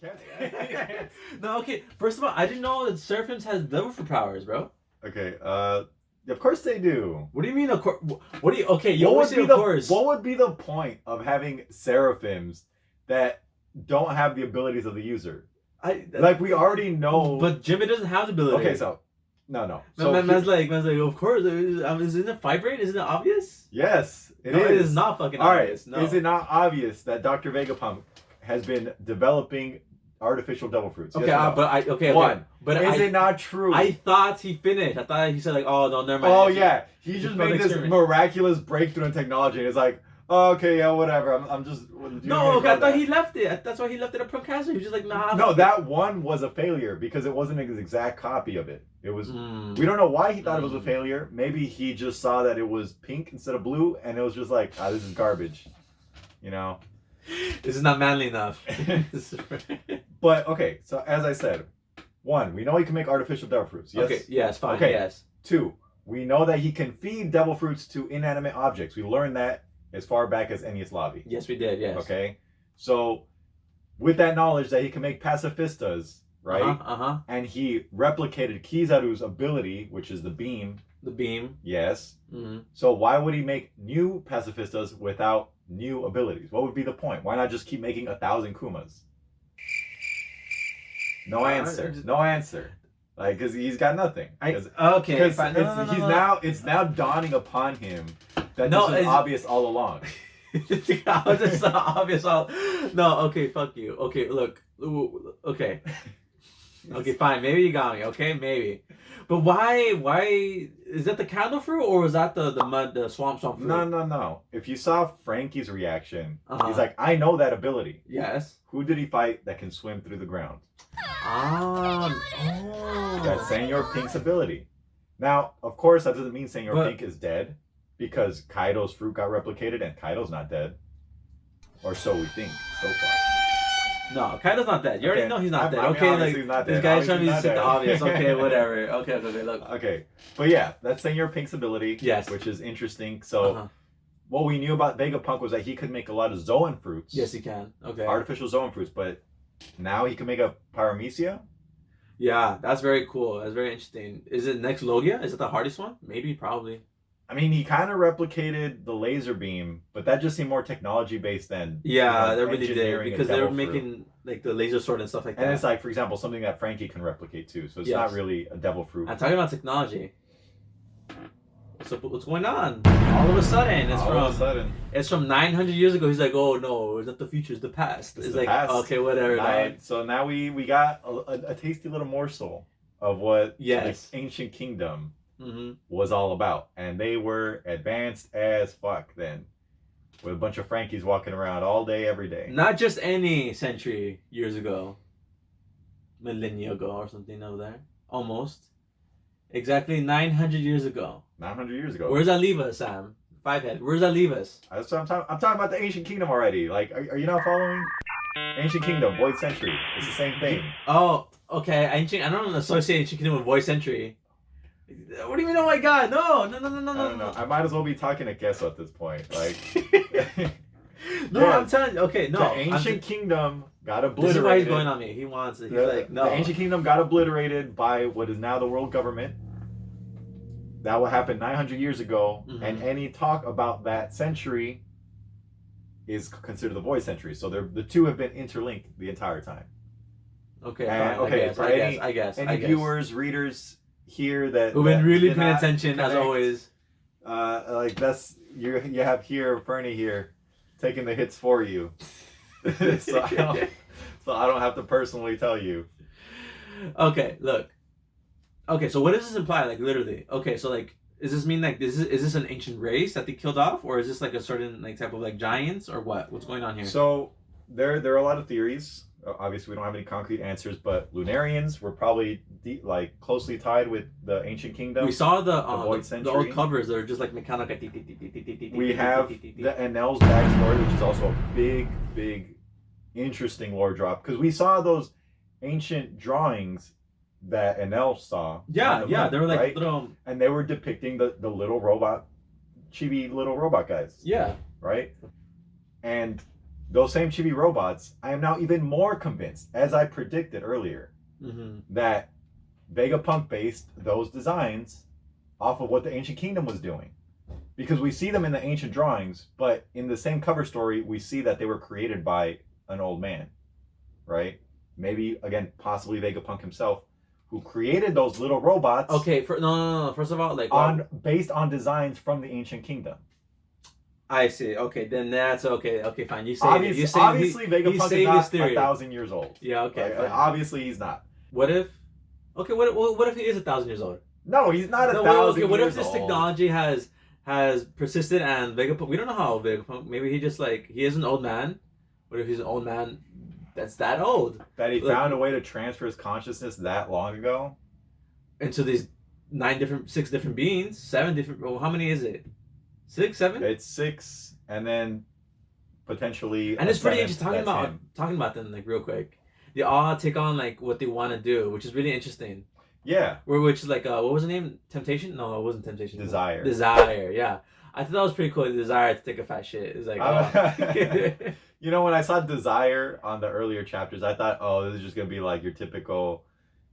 Can't. No, okay. First of all, I didn't know that Seraphims has devil fruit powers, bro. Okay. Of course they do. What do you mean? Of course. What do you? Okay, you What always would say be of the course. What would be the point of having seraphims that don't have the abilities of the user? Like we already know. But Jimmy doesn't have the ability. Okay, so no. So man's like, of course. Isn't it vibrate? Isn't it obvious? Yes, it No, is. It is not fucking All right. obvious. No. Is it not obvious that Dr. Vegapunk has been developing artificial devil fruits? Okay, yes but okay. One. But is it not true? I thought he finished. I thought he said like, oh no, never mind. Oh yeah, he just made this miraculous breakthrough in technology. And it's like, oh, okay, yeah, whatever. I'm just. No, okay, I thought he left it. That's why he left it at Procrastination. He was just like, nah. No, that one was a failure because it wasn't an exact copy of it. It was. We don't know why he thought it was a failure. Maybe he just saw that it was pink instead of blue, and it was just like, this is garbage. You know. This is not manly enough. But okay, so as I said, one, we know he can make artificial devil fruits. Yes. Okay. Yes. Fine. Okay. Yes. Two, we know that he can feed devil fruits to inanimate objects. We learned that as far back as Enies Lobby. Yes, we did. Yes. Okay. So, with that knowledge that he can make pacifistas, right? And he replicated Kizaru's ability, which is the beam. The beam. Yes. So why would he make new pacifistas without new abilities? What would be the point? Why not just keep making 1,000 Kumas? No answer. No answer. Like, because he's got nothing. Okay. Because it's now dawning upon him that this was obvious all along. How is it so obvious? No. Okay. Fuck you. Okay. Look. Okay. Okay. Fine. Maybe you got me. Okay. Maybe. But why? Why is that the candle fruit or was that the mud, the swamp fruit? No. If you saw Frankie's reaction, he's like, I know that ability. Yes. Who did he fight that can swim through the ground? That's Senor Pink's ability. Now, of course, that doesn't mean Senor Pink is dead because Kaido's fruit got replicated and Kaido's not dead. Or so we think so far. No, Kaido's not dead. You already know he's not dead. He's not dead. This guy's trying to sit the obvious. Okay, whatever. Okay, look. Okay. But yeah, that's Senor Pink's ability. Yes. Which is interesting. So what we knew about Vegapunk was that he could make a lot of Zoan fruits. Yes, he can. Okay. Artificial Zoan fruits, but now he can make a Paramecia? Yeah, that's very cool. That's very interesting. Is it next Logia? Is it the hardest one? Maybe, probably. I mean, he kind of replicated the laser beam, but that just seemed more technology based than they really did because they were making like the laser sword and stuff like that. And it's like, for example, something that Frankie can replicate too. So it's not really a devil fruit. I'm talking about technology. So what's going on? All of a sudden, it's from 900 years ago. He's like, oh no, it's not the future, it's the past. It's like, past. Okay, whatever. So now we got a tasty little morsel of what the ancient kingdom was all about, and they were advanced as fuck then, with a bunch of Frankies walking around all day, every day. Not just any century years ago, millennia ago or something over there, almost. Exactly 900 years ago. 900 years ago. Where does that leave us, Sam? Fivehead. Where does that leave us? That's what I'm talking about the ancient kingdom already. Like, are you not following? Ancient kingdom, Void Century. It's the same thing. Oh, okay. Ancient. I don't associate ancient kingdom with Void Century. What do you mean? Oh my God! No. I might as well be talking to Queso at this point. Like, no, I'm telling you. Okay, no. The ancient kingdom got obliterated. This is why he's going on me. He wants it. He's like, no. The ancient kingdom got obliterated by what is now the world government. That will happen 900 years ago, and any talk about that century is considered the Void Century. So the two have been interlinked the entire time. Okay, fine. I guess. Any viewers, readers here who've been really paying attention as always. Like that's you have here Fernie here taking the hits for you. so I don't have to personally tell you. Okay, look. Okay, so what does this imply? Like literally. Okay, so like, does this mean like is this an ancient race that they killed off, or is this like a certain like type of like giants, or what? What's going on here? So there are a lot of theories. Obviously, we don't have any concrete answers, but Lunarians were probably closely tied with the ancient kingdom. We saw the old covers that are just like mechanical. We have the Enel's backstory, which is also a big, interesting lore drop because we saw those ancient drawings that Enel saw. Yeah, they were like little, and they were depicting the little robot, chibi little robot guys. Yeah. Right. And those same chibi robots, I am now even more convinced, as I predicted earlier, that Vegapunk based those designs off of what the Ancient Kingdom was doing. Because we see them in the ancient drawings, but in the same cover story, we see that they were created by an old man, right? Maybe, again, possibly Vegapunk himself, who created those little robots. Okay, no. First of all, like based on designs from the Ancient Kingdom. I see. Okay, then that's okay. Okay, fine. You say obviously Vegapunk is not 1,000 years old. Yeah. Okay. Like, obviously, he's not. What if? Okay. What if he is 1,000 years old? No, he's not 1,000 years old. What if this technology has persisted and Vegapunk? We don't know how old Vegapunk. Maybe he just like he is an old man. What if he's an old man that's that old? That he found a way to transfer his consciousness that long ago into these 6 different beings, 7 different. Well, how many is it? 6, 7? It's 6, and then potentially. And it's pretty interesting talking about them like real quick. They all take on like what they want to do, which is really interesting. Yeah. Which is like what was the name? Temptation? No, it wasn't Temptation. Desire. Desire. Yeah, I thought that was pretty cool. The desire to take a fat shit. It's like. You know, when I saw Desire on the earlier chapters, I thought, oh, this is just gonna be like your typical,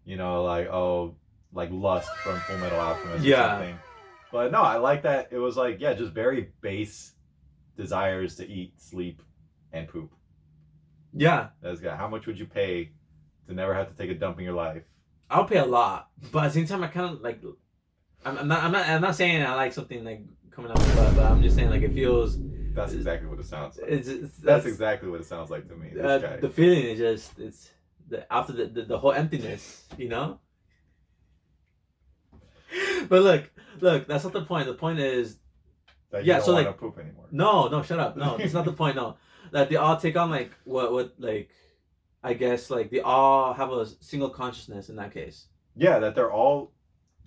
you know, like Lust from Full Metal Alchemist or something. But no, I like that. It was like, yeah, just very base desires to eat, sleep, and poop. Yeah. That's good. How much would you pay to never have to take a dump in your life? I'll pay a lot, but at the same time, I kind of like. I'm not saying I like something like coming out of my butt, but I'm just saying like it feels. That's exactly what it sounds like. That's exactly what it sounds like to me. The feeling is just after the whole emptiness, you know. But look, that's not the point. The point is that you don't want to poop anymore. No, shut up. No, that's not the point. No, that they all take on like what like, I guess like they all have a single consciousness in that case. Yeah, that they're all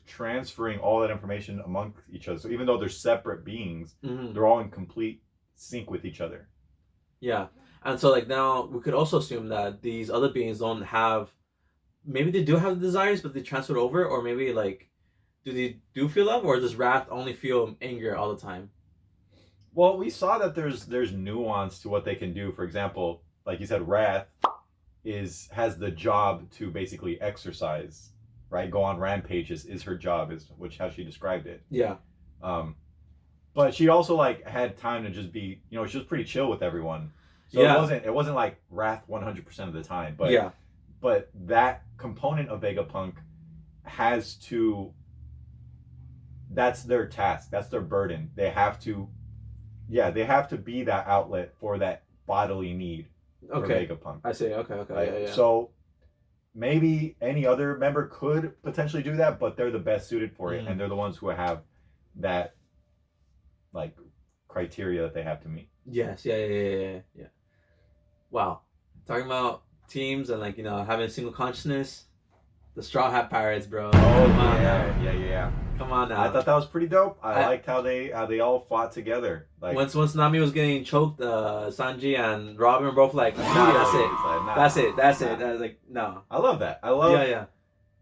transferring all that information among each other. So even though they're separate beings, they're all in complete sync with each other. Yeah, and so like now we could also assume that these other beings don't have. Maybe they do have the desires, but they transferred over, or maybe like. Do they feel love, or does Wrath only feel anger all the time? Well, we saw that there's nuance to what they can do. For example, like you said, Wrath has the job to basically exercise, right? Go on rampages is her job, is how she described it. Yeah. But she also like had time to just be, you know, she was pretty chill with everyone. So it wasn't like Wrath 100% of the time. But yeah. But that component of Vegapunk has to. That's their task. That's their burden. They have to be that outlet for that bodily need for Vegapunk. I see. Okay. Right? Yeah. So maybe any other member could potentially do that, but they're the best suited for it, and they're the ones who have that like criteria that they have to meet. Yes. Yeah. Wow. Talking about teams and like, you know, having a single consciousness. The Straw Hat Pirates, bro. Oh, yeah. Come on now. I thought that was pretty dope. I liked how they all fought together. Like once Nami was getting choked, Sanji and Robin were both like, that's it. I was like, no. I love that. Yeah.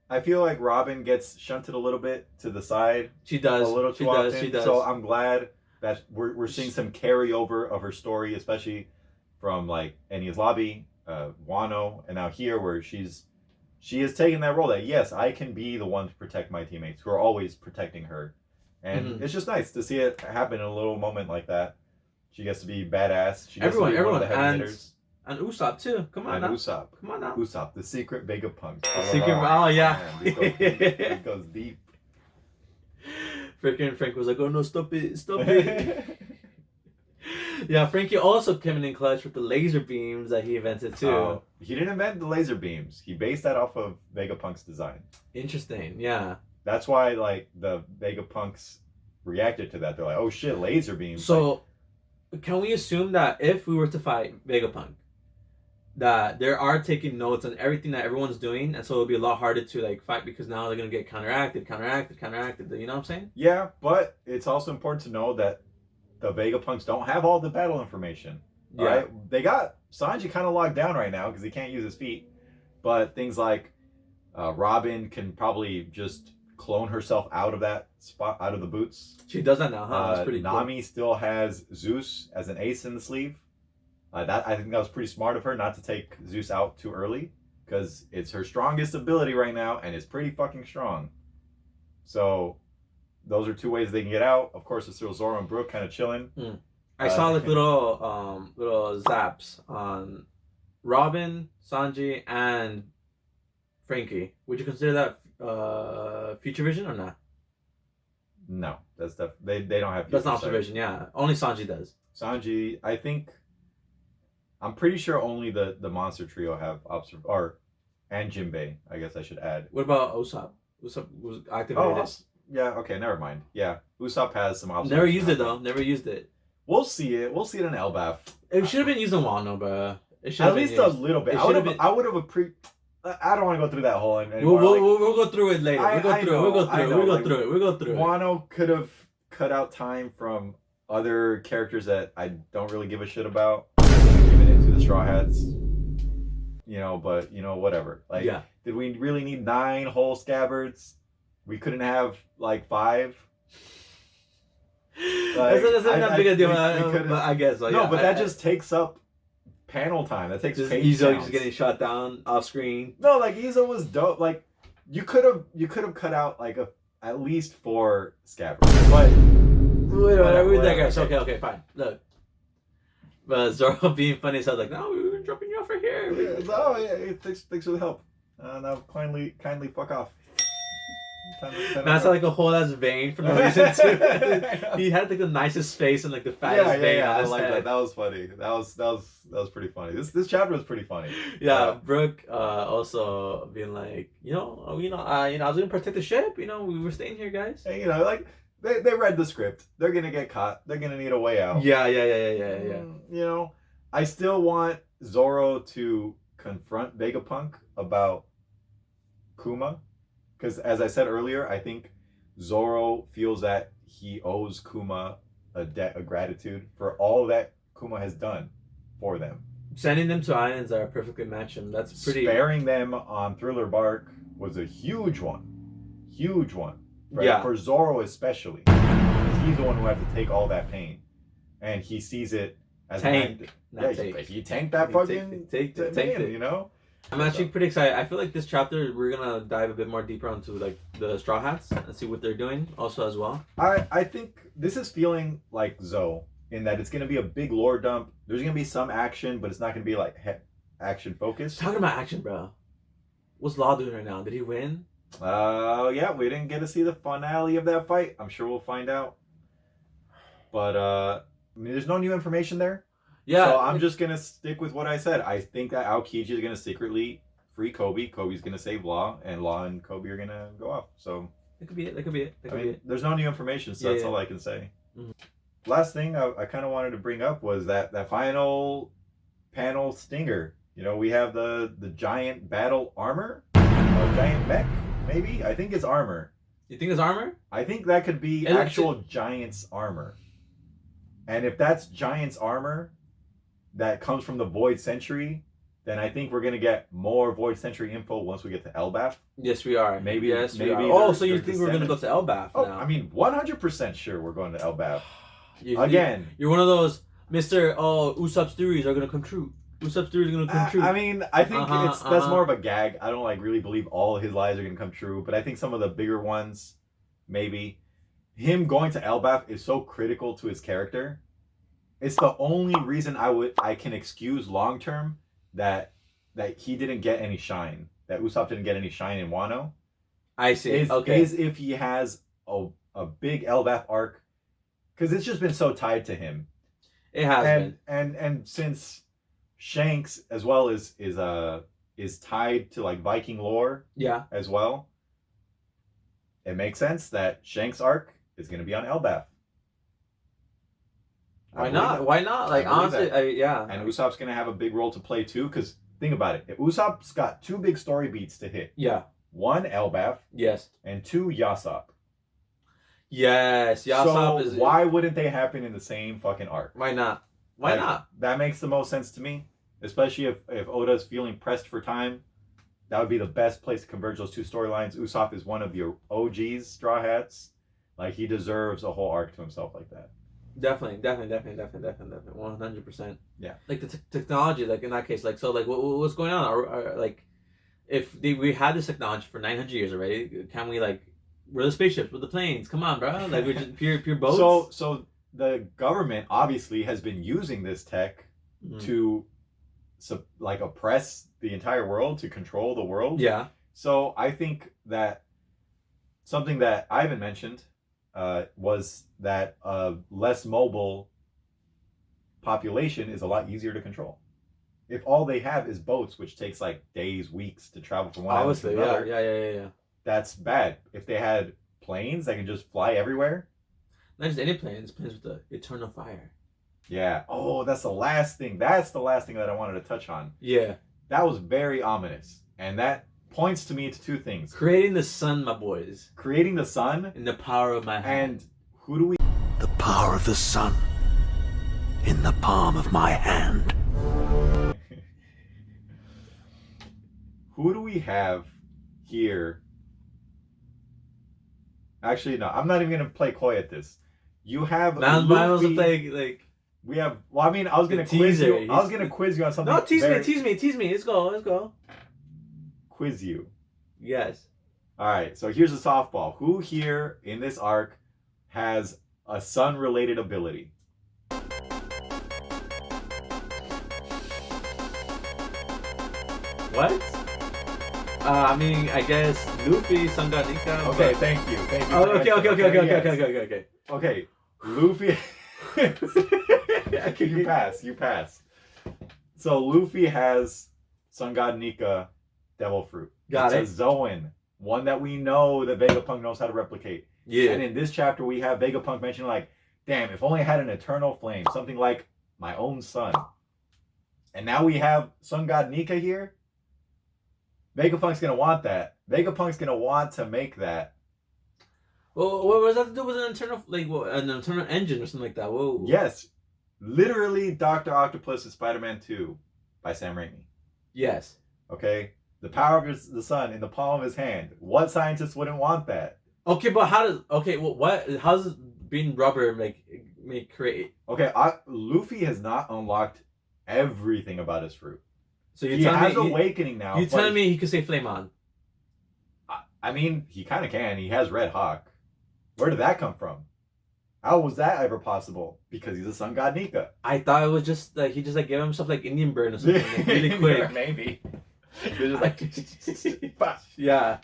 I feel like Robin gets shunted a little bit to the side. She does. A little too often. She does. So I'm glad that we're seeing some carryover of her story, especially from like Enies Lobby, Wano, and now here where she is taking that role that, yes, I can be the one to protect my teammates who are always protecting her. And it's just nice to see it happen in a little moment like that. She gets to be badass. She gets to be one of the heavy hitters. And Usopp, too. Come on now. Usopp, the secret Vegapunk. Yeah. Man, this goes deep. Freaking Frank was like, oh, no, stop it. Yeah, Frankie also came in clutch with the laser beams that he invented too. He didn't invent the laser beams. He based that off of Vegapunk's design. Interesting, yeah. That's why like the Vegapunks reacted to that. They're like, oh shit, laser beams. So, can we assume that if we were to fight Vegapunk, that they are taking notes on everything that everyone's doing, and so it'll be a lot harder to like fight because now they're gonna get counteracted. You know what I'm saying? Yeah, but it's also important to know that the Vegapunks don't have all the battle information. Yeah. Right? They got Sanji kind of locked down right now because he can't use his feet. But things like Robin can probably just clone herself out of that spot, out of the boots. She does that now, huh? That's pretty Nami cool. still has Zeus as an ace in the sleeve. That I think that was pretty smart of her not to take Zeus out too early, because it's her strongest ability right now, and it's pretty fucking strong. So those are two ways they can get out. Of course, it's still Zoro and Brook kind of chilling. I saw like little zaps on Robin, Sanji, and Frankie. Would you consider that future vision or not? No, that's they don't have. That's not future observation. Yeah, only Sanji does. Sanji, I think. I'm pretty sure only the monster trio have and Jinbei. I guess I should add. What about Usopp? Usopp was activated. Yeah. Okay. Never mind. Yeah, Usopp has some observation. Never used it though. Never used it. We'll see it. We'll see it in Elbaf. It should have been used in Wano, bro. It should at least a little bit. I would have. I don't want to go through that whole. We'll go through it later. We'll go through it. Wano could have cut out time from other characters that I don't really give a shit about, giving it to the Straw Hats. But whatever. Like, did we really need 9 whole scabbards? We couldn't have like 5. Like, that's not that big a deal. But I guess. So, no, but that just takes up panel time. That takes just page Izo just getting shot down off screen. No, like Izo was dope. Like you could have cut out like at least 4 scabbards. But whatever. Okay, fine. Look. But Zoro being funny, so I was like, no, we were dropping you off right here. Thanks for the help. Now kindly fuck off. That's like a whole ass vein for no reason too. He had like the nicest face and like the fattest vein. Yeah, I like that. That was funny. That was pretty funny. This chapter was pretty funny. Yeah, Brook also being like, I was gonna protect the ship. We were staying here, guys. And, like they read the script. They're gonna get caught. They're gonna need a way out. Yeah. I still want Zoro to confront Vegapunk about Kuma. Because as I said earlier, I think Zoro feels that he owes Kuma a debt of gratitude for all that Kuma has done for them. Sending them to islands that are perfectly matched him. That's pretty. Sparing them on Thriller Bark was a huge one. Huge one. Right? Yeah. For Zoro especially. He's the one who had to take all that pain. And he sees it as tank. He tanked that fucking take it. I'm actually pretty excited. I feel like this chapter we're gonna dive a bit more deeper into like the Straw Hats and see what they're doing also as well. I think this is feeling like Zoe in that it's gonna be a big lore dump. There's gonna be some action, but it's not gonna be like action focused. Talking about action, bro. What's Law doing right now? Did he win? Yeah, we didn't get to see the finale of that fight. I'm sure we'll find out. But there's no new information there. Yeah. So I'm just gonna stick with what I said. I think that Aokiji is gonna secretly free Kobe. Kobe's gonna save Law, and Law and Kobe are gonna go off. So that could be it. There's no new information, so that's all I can say. Mm-hmm. Last thing I kind of wanted to bring up was that final panel stinger. We have the giant battle armor, giant mech. Maybe I think it's armor. You think it's armor? I think that could be actual giant's armor. And if that's giant's armor that comes from the Void Century, then I think we're gonna get more Void Century info once we get to Elbaf. Yes, we are. Maybe. We are. Oh, so you think we're gonna go to Elbaf now? I mean, 100% sure we're going to Elbaf. Again, you're one of those Mr. Usopp's theories are gonna come true. Usopp's theories are gonna come true. I mean, I think that's more of a gag. I don't really believe all of his lies are gonna come true, but I think some of the bigger ones, maybe. Him going to Elbaf is so critical to his character. It's the only reason I can excuse long term that he didn't get any shine. That Usopp didn't get any shine in Wano. I see. Is if he has a big Elbaf arc, because it's just been so tied to him. It has been. And since Shanks as well is tied to like Viking lore. Yeah. As well. It makes sense that Shanks' arc is going to be on Elbaf. Why not? Why not? Like, honestly, yeah. And Usopp's going to have a big role to play, too, because think about it. If Usopp's got 2 big story beats to hit. Yeah. 1, Elbaf. Yes. And 2, Yasopp. Yes, Yasopp is... why wouldn't they happen in the same fucking arc? Why not? Why not? That makes the most sense to me, especially if Oda's feeling pressed for time. That would be the best place to converge those 2 storylines. Usopp is one of the OGs, Straw Hats. Like, he deserves a whole arc to himself like that. Definitely, 100%. Yeah. Like the technology, like in that case, like so, like what's going on? Like, if we had this technology for 900 years already, can we like, we're the spaceships, we're the planes? Come on, bro. Like we're just pure boats. So the government obviously has been using this tech to like oppress the entire world, to control the world. Yeah. So I think that something that Ivan mentioned was that a less mobile population is a lot easier to control. If all they have is boats, which takes like days, weeks to travel from one island to another, yeah. that's bad. If they had planes that can just fly everywhere. Not just any planes with the eternal fire. Yeah. Oh, that's the last thing. That's the last thing that I wanted to touch on. Yeah. That was very ominous. And that points to me to two things. Creating the sun, my boys. Creating the sun. In the power of my hand. And who do we... The power of the sun in the palm of my hand. Who do we have here? Actually, no. I'm not even going to play coy at this. You have Luffy. Play, like... We have... Well, I mean, I was going to quiz you. I was going to quiz you on something. No, tease me. Let's go. Quiz you. Yes. All right. So here's a softball. Who here in this arc has a sun-related ability? What? I mean, I guess Luffy, Sanganika. Okay, thank you. Oh, okay. Okay, Luffy. You pass. So Luffy has Sun God Nika Devil Fruit. Got it. It's a Zoan, one that we know that Vegapunk knows how to replicate. Yeah. And in this chapter, we have Vegapunk mentioning like, damn, if only I had an eternal flame, something like my own sun. And now we have Sun God Nika here. Vegapunk's gonna want that. Vegapunk's gonna want to make that. Well, what does that to do with an eternal, like an eternal engine or something like that? Whoa. Yes, literally, Dr. Octopus in Spider-Man 2 by Sam Raimi. Yes. Okay, the power of the sun in the palm of his hand. What scientist wouldn't want that? Okay, but how does being rubber create? Okay, Luffy has not unlocked everything about his fruit. So he has awakening now. You telling me he could say flame on? I mean, he kind of can. He has Red Hawk. Where did that come from? How was that ever possible? Because he's a Sun God Nika. I thought it was just like he just like gave himself like Indian burn or something like, really quick. Maybe. Just like yeah.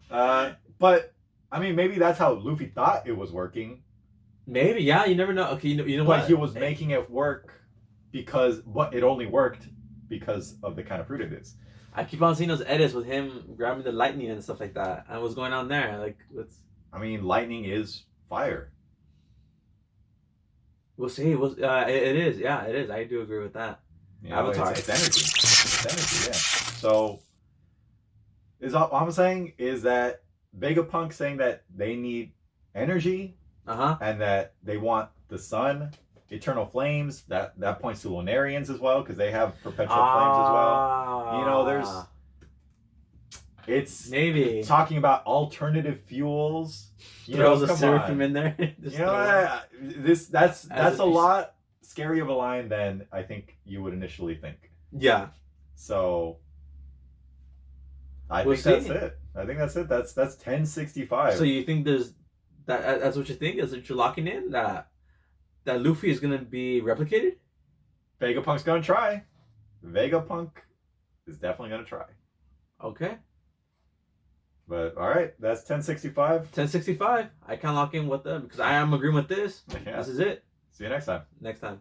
But I mean, maybe that's how Luffy thought it was working. Maybe, yeah. You never know. Okay, you know what? But he was making it work because it only worked because of the kind of fruit it is. I keep on seeing those edits with him grabbing the lightning and stuff like that. And what's going on there? Like, what's... I mean, lightning is fire. We'll see. It is. Yeah, it is. I do agree with that. Yeah, Avatar. It's energy. It's energy, yeah. So, all I'm saying is that Vegapunk saying that they need energy and that they want the sun, eternal flames. That points to Lunarians as well because they have perpetual flames as well. You know, it's maybe talking about alternative fuels. Throws a seraphim in there. You know, that's a lot scarier of a line than I think you would initially think. Yeah. So I think that's it. That's 1065. So you think that's what you think? Is that you're locking in that Luffy is gonna be replicated? Vegapunk's gonna try. Vegapunk is definitely gonna try. Okay. But all right, that's 1065. 1065. I can't lock in with them because I am agreeing with this. Yeah. This is it. See you next time. Next time.